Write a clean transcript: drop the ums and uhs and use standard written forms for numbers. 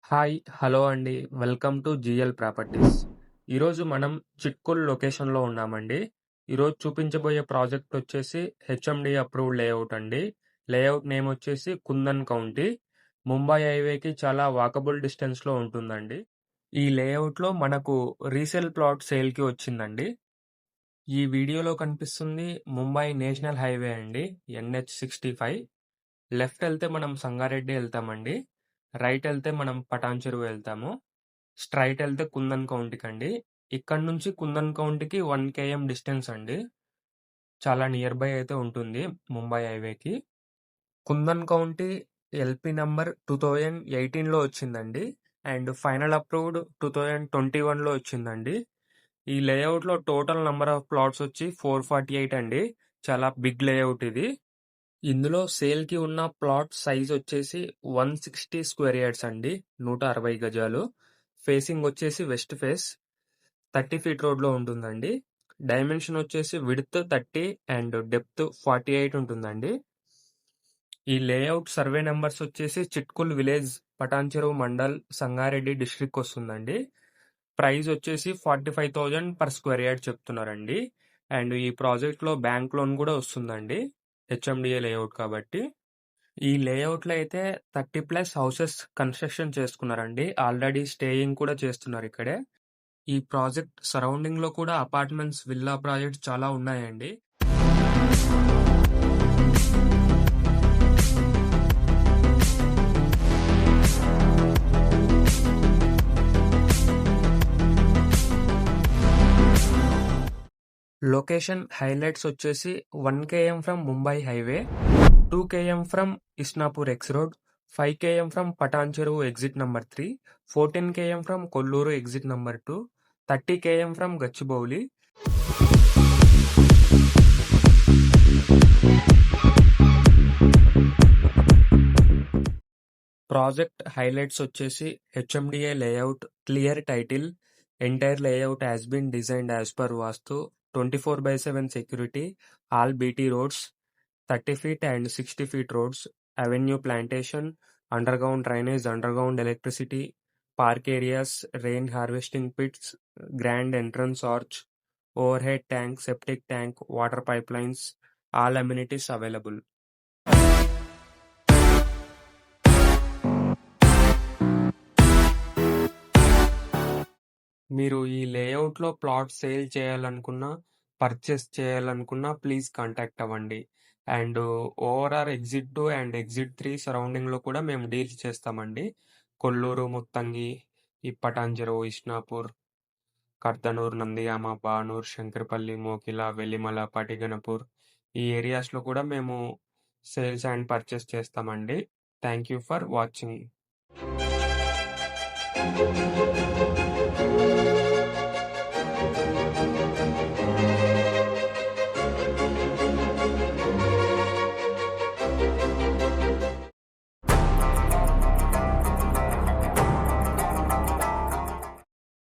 Hi! Hello అండి. Welcome to GL properties. ఈరోజు మనం చిట్కుల్ లొకేషన్‌లో ఉన్నామండి. ఈరోజు చూపించబోయే ప్రాజెక్ట్ వచ్చేసి హెచ్ఎండీ అప్రూవ్డ్ లేఅవుట్ అండి. లేఅవుట్ నేమ్ వచ్చేసి కుందన్ కౌంటీ. ముంబై హైవేకి చాలా వాకబుల్ డిస్టెన్స్‌లో ఉంటుందండి. ఈ లేఅవుట్‌లో మనకు రీసేల్ ప్లాట్ సేల్‌కి వచ్చిందండి. ఈ వీడియోలో కనిపిస్తుంది ముంబై నేషనల్ హైవే అండి. NH-65. లెఫ్ట్ ఎళ్తే మనం సంగారెడ్డి ఎళ్తామండి. రైట్ ఎళ్తే మనం పటాన్ చెరువు వెళ్తాము. స్ట్రెయిట్ ఎళ్తే కుందన్ కౌంటీకండి. ఇక్కడి నుంచి కుందన్ కౌంటీకి 1 కేఎం డిస్టెన్స్ అండి. చాలా నియర్ బై అయితే ఉంటుంది ముంబై హైవేకి. కుందన్ కౌంటీ ఎల్‌పీ నంబర్ 2018లో వచ్చిందండి. అండ్ ఫైనల్ అప్రూవ్డ్ 2021లో వచ్చిందండి. ఈ లేఅవుట్‌లో టోటల్ నంబర్ ఆఫ్ ప్లాట్స్ వచ్చి 448 అండి. చాలా బిగ్ లేఅవుట్ ఇది. ఇందులో సేల్‌కి ఉన్న ప్లాట్ సైజ్ వచ్చేసి 160 స్క్వేర్ యార్డ్స్ అండి. 160 గజాలు. ఫేసింగ్ వచ్చేసి వెస్ట్ ఫేస్. 30 ఫీట్ రోడ్‌లో ఉంటుందండి. డైమెన్షన్ వచ్చేసి విడ్త్ 30 అండ్ డెప్త్ 48 ఉంటుందండి. ఈ లేఅవుట్ సర్వే నంబర్స్ వచ్చేసి చిట్కుల్ విలేజ్, పటాన్ చెరువు మండల్, సంగారెడ్డి డిస్ట్రిక్ట్ వస్తుందండి. ప్రైస్ వచ్చేసి 45,000 పర్ స్క్వేర్ యార్డ్ చెప్తున్నారండి. అండ్ ఈ ప్రాజెక్ట్‌లో బ్యాంక్ లోన్ కూడా వస్తుందండి. హెచ్ఎండిఏ లేఅవుట్ కాబట్టి. ఈ లేఅవుట్‌లో అయితే 30+ హౌసెస్ కన్‌స్ట్రక్షన్ చేసుకున్నారండి. ఆల్రెడీ స్టేయింగ్ కూడా చేస్తున్నారు ఇక్కడే. ఈ ప్రాజెక్ట్ సరౌండింగ్‌లో కూడా అపార్ట్మెంట్స్, విల్లా ప్రాజెక్ట్స్ చాలా ఉన్నాయండి. లొకేషన్ హైలైట్స్ వచ్చేసి 1 KM from Mumbai highway, 2 KM from Isnapur X road, 5 KM from Patancheru exit number 3, 14 KM from Kolluru exit number 2, 30 KM from Gachibowli. Project highlights వచ్చేసి HMDA layout, clear title, entire layout has been designed as per vastu, 24/7 security, all BT roads, 30 feet and 60 feet roads, avenue plantation, underground drainage, underground electricity, park areas, rain harvesting pits, grand entrance arch, overhead tank, septic tank, water pipelines, all amenities available. మీరు ఈ లేఅవుట్‌లో plot sale చేయాలనుకున్నా, purchase చేయాలనుకున్నా please contact అవ్వండి. And ORR exit 2 and exit 3 సరౌండింగ్‌లో కూడా మేము deals చేస్తామండి. కొల్లూరు, ముత్తంగి, ఈ పటాన్ చెరువు, ఇస్నాపూర్, కర్దనూర్, నందిగామ, బానూర్, శంకరపల్లి, మోకిల, వెల్లిమల, పటిగనపూర్ ఈ ఏరియాస్‌లో కూడా మేము సేల్స్ అండ్ పర్చేస్ చేస్తామండి. Thank you for watching.